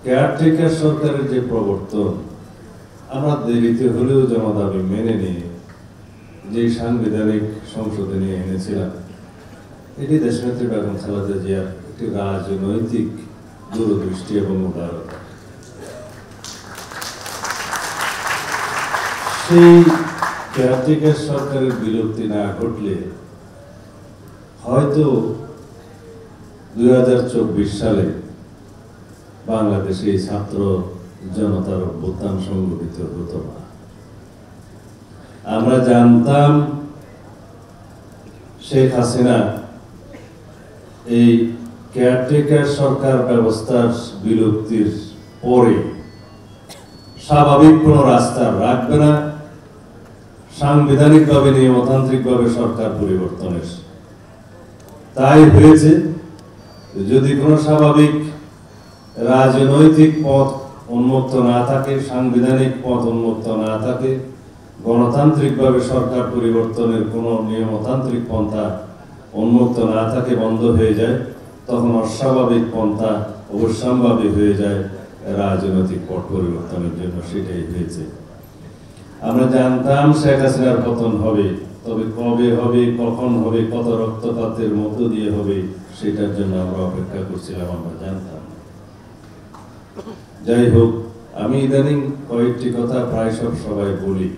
Caretaker সরকারের যে প্রবর্তন, আমরা দেরিতে হলেও জমা দাবি মেনে নিয়ে যে সাংবিধানিক সংশোধনী এনেছিলাম, এটি দেশনেত্রী বেগম খালেদা জিয়ার একটি রাজনৈতিক দূরদৃষ্টি এবং উদারতা। সেই কেয়ারটেকার সরকারের বিলুপ্তি না ঘটলে হয়তো 2024 সালে বাংলাদেশে ছাত্র জনতার অভ্যুত্থান সংগঠিত হতো না। আমরা জানতাম শেখ হাসিনা এই কেয়ারটেকার সরকার ব্যবস্থার বিলুপ্তির পরে স্বাভাবিক কোন রাস্তা রাখবে না, সাংবিধানিকভাবে নিয়মতান্ত্রিকভাবে সরকার পরিবর্তনের। তাই হয়েছে, যদি কোনো স্বাভাবিক রাজনৈতিক পথ উন্মুক্ত না থাকে, সাংবিধানিক পথ উন্মুক্ত না থাকে, গণতান্ত্রিকভাবে সরকার পরিবর্তনের কোনো নিয়মতান্ত্রিক পন্থা উন্মুক্ত না থাকে, বন্ধ হয়ে যায়, তখন অস্বাভাবিক পন্থা অবশ্যম্ভাবী হয়ে যায় রাজনৈতিক পথ পরিবর্তনের জন্য। সেটাই হয়েছে। আমরা জানতাম শেখ হাসিনার পতন হবে, তবে কবে হবে, কখন হবে, কত রক্তপাতের মধ্য দিয়ে হবে, সেটার জন্য আমরা অপেক্ষা করছিলাম, আমরা জানতাম। যাই হোক, আমি ইদানিং কয়েকটি কথা প্রায় সবাই বলি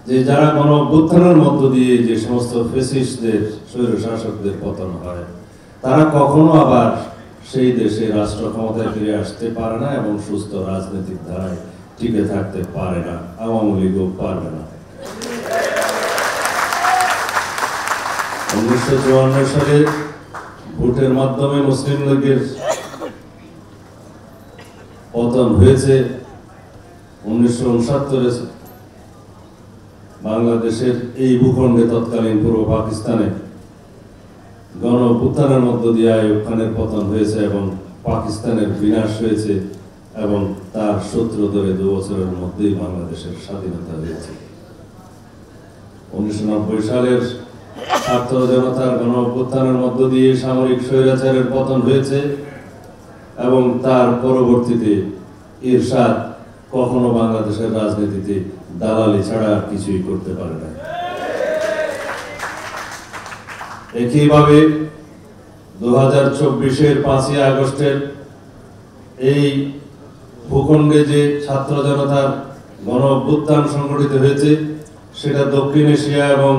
যে যারা গণ অভ্যুত্থানের মধ্য দিয়ে যে সমস্ত ফ্যাসিস্টদের, স্বৈরশাসকদের পতন হয়, তারা কখনো আবার সেই দেশে রাষ্ট্র ক্ষমতায় ফিরে আসতে পারে না এবং সুস্থ রাজনৈতিক ধারায় টিকে থাকতে পারে না। আওয়ামী লীগও পারবে না। 1954 সালে ভোটের মাধ্যমে মুসলিম লীগের পতন হয়েছে। 1969 বাংলাদেশের এই ভূখণ্ডে, তৎকালীন পূর্ব পাকিস্তানে গণ অভ্যুত্থানের মধ্য দিয়ে আইয়ুব খানের পতন হয়েছে এবং পাকিস্তানের বিনাশ হয়েছে এবং তার সূত্র ধরে 2 বছরের মধ্যেই বাংলাদেশের স্বাধীনতা হয়েছে। 1990 সালের ছাত্র জনতার গণ অভ্যুত্থানের মধ্য দিয়ে সামরিক স্বৈরাচারের পতন হয়েছে এবং তার পরবর্তীতে এরশাদ কখনো বাংলাদেশের রাজনীতিতে দালালি ছাড়া আর কিছুই করতে পারে না। একইভাবে 2024-এর 5ই আগস্টের এই ভূখণ্ডে যে ছাত্র জনতার গণ অভ্যুত্থান সংগঠিত হয়েছে, সেটা দক্ষিণ এশিয়া এবং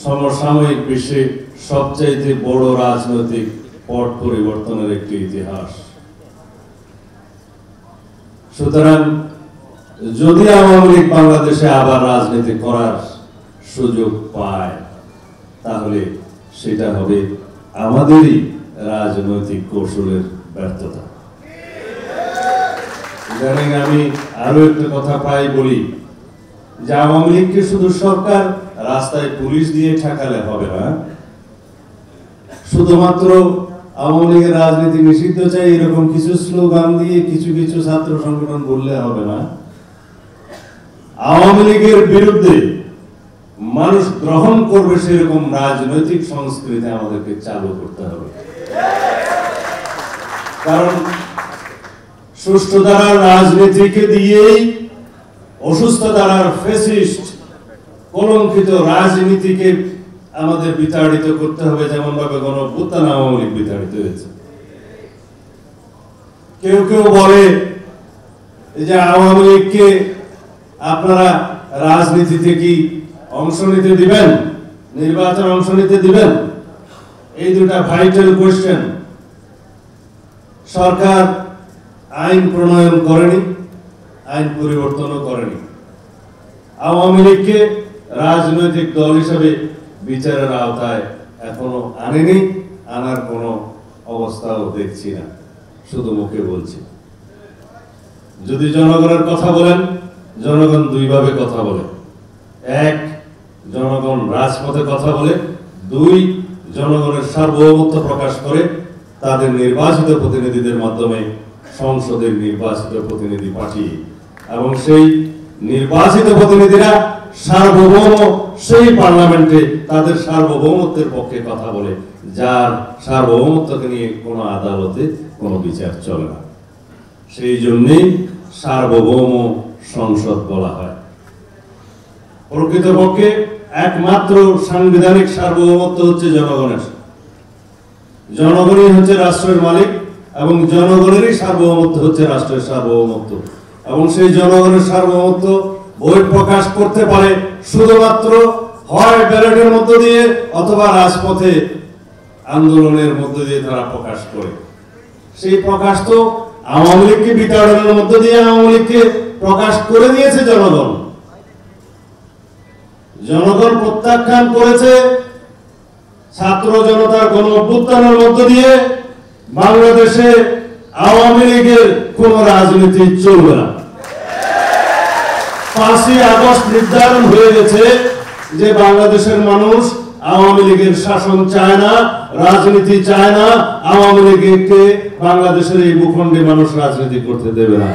সমসাময়িক বিশ্বে সবচাইতে বড় রাজনৈতিক পট পরিবর্তনের একটি ইতিহাস। সুতরাং যদি আওয়ামী লীগ বাংলাদেশে আবার রাজনীতি করার সুযোগ পায়, তাহলে সেটা হবে আমাদেরই রাজনৈতিক কৌশলের ব্যর্থতা। ইদানিং আমি আরো একটা কথা প্রায় বলি যে আওয়ামী লীগকে শুধু সরকার রাস্তায় পুলিশ দিয়ে ঠেকালে হবে না, শুধুমাত্র আওয়ামী লীগের রাজনীতি নিষিদ্ধ চাই এরকম কিছু স্লোগান দিয়ে কিছু কিছু ছাত্র সংগঠন বললে হবে না। আওয়ামী লীগের বিরুদ্ধে মানুষ গ্রহণ করবে সেরকম রাজনৈতিক সংস্কৃতি আমাদেরকে চালু করতে হবে। কারণ সুষ্ঠু ধারার রাজনীতিকে দিয়েই অসুস্থ ধারার ফ্যাসিস্ট কলঙ্কিত রাজনীতিকে আমাদের বিতাড়িত করতে হবে, যেমন ভাবে গণ অভ্যুত্থান আওয়ামী লীগ বিতাড়িত হয়েছে। কেউ কেউ বলে যে আওয়ামী লীগকে আপনারা রাজনীতিতে কি অংশ নিতে দিবেন, নির্বাচন অংশ নিতে দিবেন? এই দুটা ভাইটাল কোয়েশ্চেন। সরকার আইন প্রণয়ন করেনি, আইন পরিবর্তনও করেনি। আওয়ামী লীগকে রাজনৈতিক দল হিসেবে বিচারের আওতায় এখনো আনেনি, আনার কোনো অবস্থাও দেখছি না, শুধু মুখে বলছি। যদি জনগণের কথা বলেন, জনগণ দুইভাবে কথা বলে। এক, জনগণ রাজপথে কথা বলে। 2, জনগণের সার্বভৌমত্ব প্রকাশ করে তাদের নির্বাচিত প্রতিনিধিদের মাধ্যমে সংসদের নির্বাচিত প্রতিনিধি পাঠিয়ে, এবং সেই নির্বাচিত প্রতিনিধিরা সার্বভৌম সেই পার্লামেন্টে তাদের সার্বভৌমত্বের পক্ষে কথা বলে, যার সার্বভৌমত্বকে নিয়ে কোনো আদালতে কোনো বিচার চলে না। সেই জন্যই সার্বভৌম সংসদ বলা হয়। প্রকৃতপক্ষে একমাত্র সাংবিধানিক সার্বভৌমত্ব হচ্ছে জনগণের। জনগণই হচ্ছে রাষ্ট্রের মালিক এবং জনগণেরই সার্বভৌমত্ব হচ্ছে রাষ্ট্রের সার্বভৌমত্ব। এবং সেই জনগণের সার্বভৌমত্ব বই প্রকাশ করতে পারে শুধুমাত্র হয় ব্যালটের মধ্য দিয়ে অথবা রাজপথে আন্দোলনের মধ্য দিয়ে তারা প্রকাশ করে। সেই প্রকাশ তো আওয়ামী লীগকে বিতাড়নের মধ্য দিয়ে আওয়ামী লীগকে প্রকাশ করে দিয়েছে জনগণ। জনগণ প্রত্যাখ্যান করেছে ছাত্র জনতার গণ অভ্যুত্থানের মধ্য দিয়ে বাংলাদেশে আওয়ামী লীগের কোন রাজনীতি চলবে না। 5ই আগস্ট নির্ধারণ হয়ে গেছে যে বাংলাদেশের মানুষ আওয়ামী লীগের শাসন চায় না, রাজনীতি চায় না, আওয়ামী লীগকে বাংলাদেশের এই ভূখণ্ডে মানুষ রাজনীতি করতে দেবে না।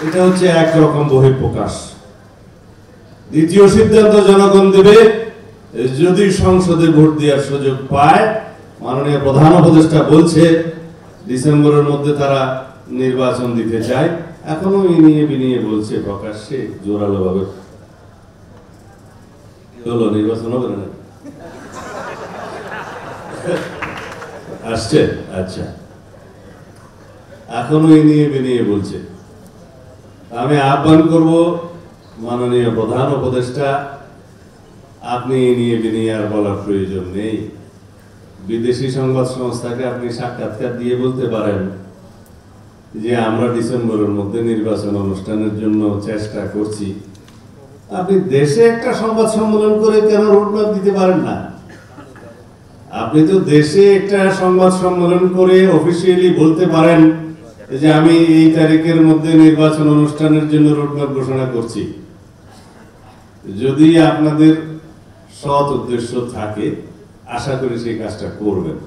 এটা হচ্ছে একরকম বহিঃপ্রকাশ। দ্বিতীয় সিদ্ধান্ত জনগণ দেবে যদি সংসদে ভোট দেওয়ার সুযোগ পায়। মাননীয় প্রধান উপদেষ্টা বলছে ডিসেম্বরের মধ্যে তারা নির্বাচন দিতে চায়। এখনো ইনিয়ে বিনিয়ে বলছে প্রকাশ্যে জোরালো ভাবে। হলো নির্বাচন হবে না আসছে? আচ্ছা, এখনো ইনিয়ে বিনিয়ে বলছে। আমি আহ্বান করব মাননীয় প্রধান উপদেষ্টা, আপনি নিয়ে বিনিয়ে আর বলার প্রয়োজন নেই। বিদেশি সংবাদ সংস্থাকে আপনি সাক্ষাৎকার দিয়ে বলতে পারেন যে আমরা ডিসেম্বরের মধ্যে নির্বাচন অনুষ্ঠানের জন্য চেষ্টা করছি। আপনি দেশে একটা সংবাদ সম্মেলন করে কেন রোডম্যাপ দিতে পারেন না? আপনি তো দেশে একটা সংবাদ সম্মেলন করে অফিসিয়ালি বলতে পারেন যে আমি এই তারিখের মধ্যে নির্বাচন অনুষ্ঠানের জন্য রোডম্যাপ ঘোষণা করছি। যদি আপনাদের সৎ উদ্দেশ্য থাকে আশা করি সেই কাজটা করবেন।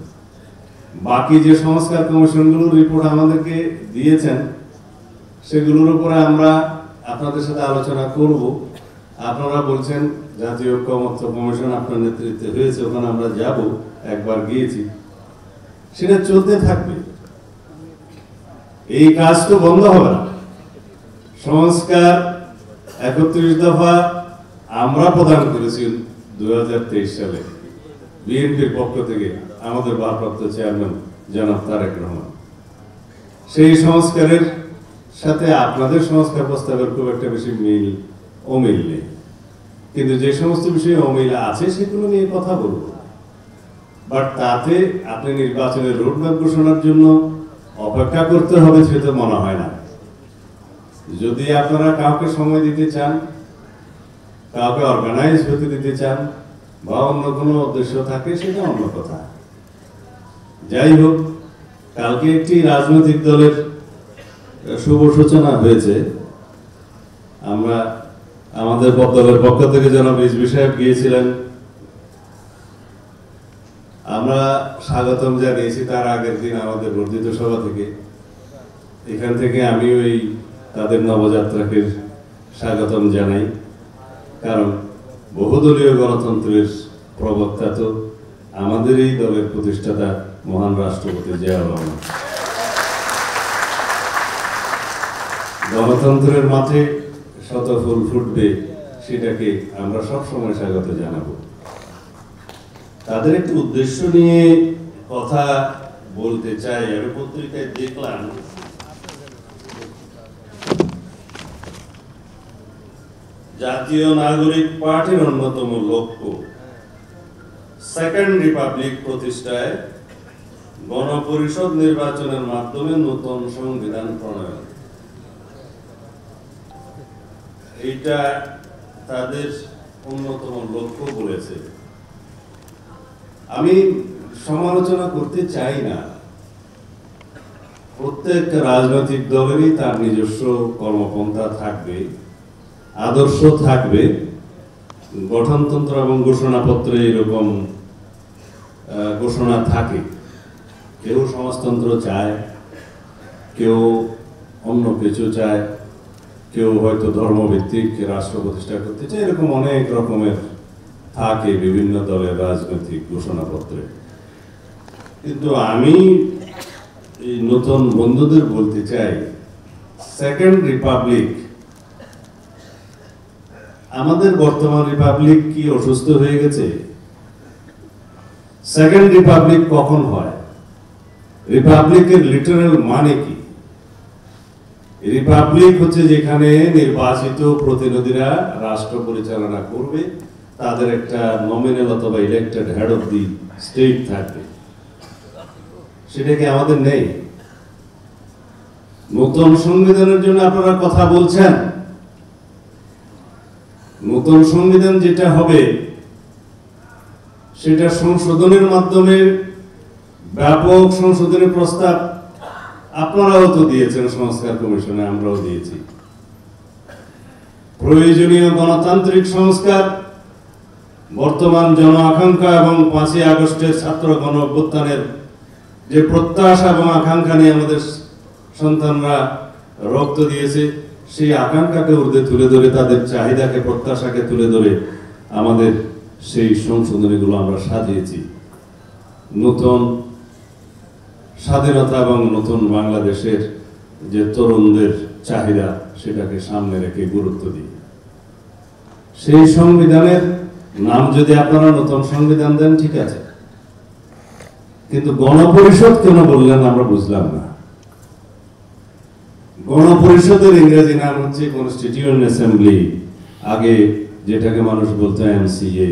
বাকি যে সংস্কার কমিশনগুলোর রিপোর্ট আমাদেরকে দিয়েছেন সেগুলোর উপরে আমরা আপনাদের সাথে আলোচনা করব। আপনারা বলছেন জাতীয় ঐক্যমত্য কমিশন আপনার নেতৃত্বে হয়েছে, ওখানে আমরা যাব, একবার গিয়েছি, সেটা চলতে থাকবে। এই কাজ তো বন্ধ হবে না। সংস্কার 31 দফা আমরা প্রদান করেছি 2023 সালে বিএনপির পক্ষ থেকে আমাদের ভারপ্রাপ্ত চেয়ারম্যান জনাব তারেক রহমান। সেই সংস্কারের সাথে আপনাদের সংস্কার প্রস্তাবের খুব একটা বেশি অমিল নেই, কিন্তু যে সমস্ত বিষয়ে অমিল আছে সেগুলো নিয়ে কথা বলব। বাট তাতে আপনি নির্বাচনের রোডম্যাপ ঘোষণার জন্য অপেক্ষা করতে হবে সেটা মনে হয় না। যদি আপনারা কাউকে সময় দিতে চান, কাউকে অর্গানাইজ হতে দিতে চান বা অন্য কোনো উদ্দেশ্য থাকে সেটা অন্য কথা। যাই হোক, কালকে একটি রাজনৈতিক দলের শুভ সূচনা হয়েছে। আমরা আমাদের দলের পক্ষ থেকে জনাব রিজভী সাহেব গিয়েছিলেন, আমরা স্বাগতম জানিয়েছি। তার আগের দিন আমাদের বর্ধিত সভা থেকে এখান থেকে আমি ওই তাদের নবযাত্রাকে স্বাগতম জানাই, কারণ বহুদলীয় গণতন্ত্রের প্রবক্তা তো আমাদের এই দলের প্রতিষ্ঠাতা মহান রাষ্ট্রপতি জিয়াউর রহমান। গণতন্ত্রের মাঠে শত ফুল ফুটবে, সেটাকে আমরা সবসময় স্বাগত জানাবো। তাদের একটি উদ্দেশ্য নিয়ে কথা বলতে চাই। আমি পত্রিকায় দেখলাম জাতীয় নাগরিক পার্টির অন্যতম লক্ষ্য সেকেন্ড রিপাবলিক প্রতিষ্ঠায় গণপরিষদ নির্বাচনের মাধ্যমে নতুন সংবিধান প্রণয়ন। এটা তাদের অন্যতম লক্ষ্য বলেছে। আমি সমালোচনা করতে চাই না। প্রত্যেক রাজনৈতিক দলেরই তার নিজস্ব কর্মপন্থা থাকবে, আদর্শ থাকবে। গঠনতন্ত্র এবং ঘোষণাপত্রে এরকম ঘোষণা থাকে। কেউ সমাজতন্ত্র চায়, কেউ অন্য কিছু চায়, কেউ হয়তো ধর্মভিত্তিক রাষ্ট্র প্রতিষ্ঠা করতে চায়। এরকম অনেক রকমের থাকে বিভিন্ন দলের রাজনৈতিক ঘোষণাপত্রে। কিন্তু আমি এই নতুন বন্ধুদের বলতে চাই, সেকেন্ড রিপাবলিক, আমাদের বর্তমান রিপাবলিক কি অসুস্থ হয়ে গেছে? সেকেন্ড রিপাবলিক কখন হয়? রিপাবলিকের লিটারাল মানে কি? রিপাবলিক হচ্ছে যেখানে নির্বাচিত প্রতিনিধিরা রাষ্ট্র পরিচালনা করবে, তাদের একটা নমিনাল অথবা elected head of the state থাকবে। সেটা কি আমাদের নেই? নতুন সংবিধানের জন্য আপনারা কথা বলছেন, নতুন সংবিধান যেটা হবে সেটা সংশোধনের মাধ্যমে, ব্যাপক সংশোধনের প্রস্তাব আপনারাও তো দিয়েছেন সংস্কার কমিশনে, আমরাও দিয়েছি। প্রয়োজনীয় গণতান্ত্রিক সংস্কার, বর্তমান জন আকাঙ্ক্ষা এবং 5ই আগস্টের ছাত্র গণ অভ্যুত্থানের যে প্রত্যাশা এবং আকাঙ্ক্ষা নিয়ে আমাদের সন্তানরা রক্ত দিয়েছে, সেই আকাঙ্ক্ষাকে ঊর্ধ্বে তুলে ধরে, তাদের চাহিদাকে, প্রত্যাশাকে তুলে ধরে আমাদের সেই সংশোধনীগুলো আমরা সাজিয়েছি। নতুন স্বাধীনতা এবং নতুন বাংলাদেশের যে তরুণদের চাহিদা, সেটাকে সামনে রেখে গুরুত্ব দিই। সেই সংবিধানের নাম যদি আপনারা নতুন সংবিধান দেন, ঠিক আছে, কিন্তু গণপরিষদ কেন বললেন আমরা বুঝলাম না। গণপরিষদের ইংরেজি নাম হচ্ছে কনস্টিটিউয়েন্ট অ্যাসেম্বলি, আগে যেটাকে মানুষ বলতো MCA,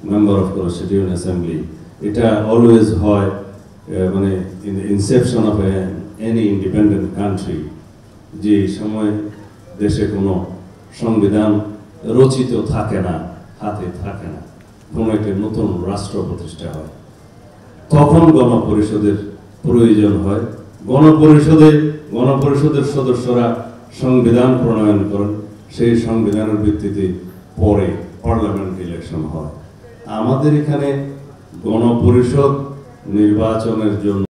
member of constituent assembly. এটা অলওয়েজ হয় মানে in the Inception of any independent country, যে সময় দেশে কোনো সংবিধান রচিত থাকে না, হাতে থাকে না, কোনো একটা নতুন রাষ্ট্র প্রতিষ্ঠা হয়, তখন গণপরিষদের প্রয়োজন হয়। গণপরিষদের সদস্যরা সংবিধান প্রণয়ন করেন, সেই সংবিধানের ভিত্তিতে পরে পার্লামেন্ট ইলেকশন হয়। আমাদের এখানে গণপরিষদ নির্বাচনের জন্য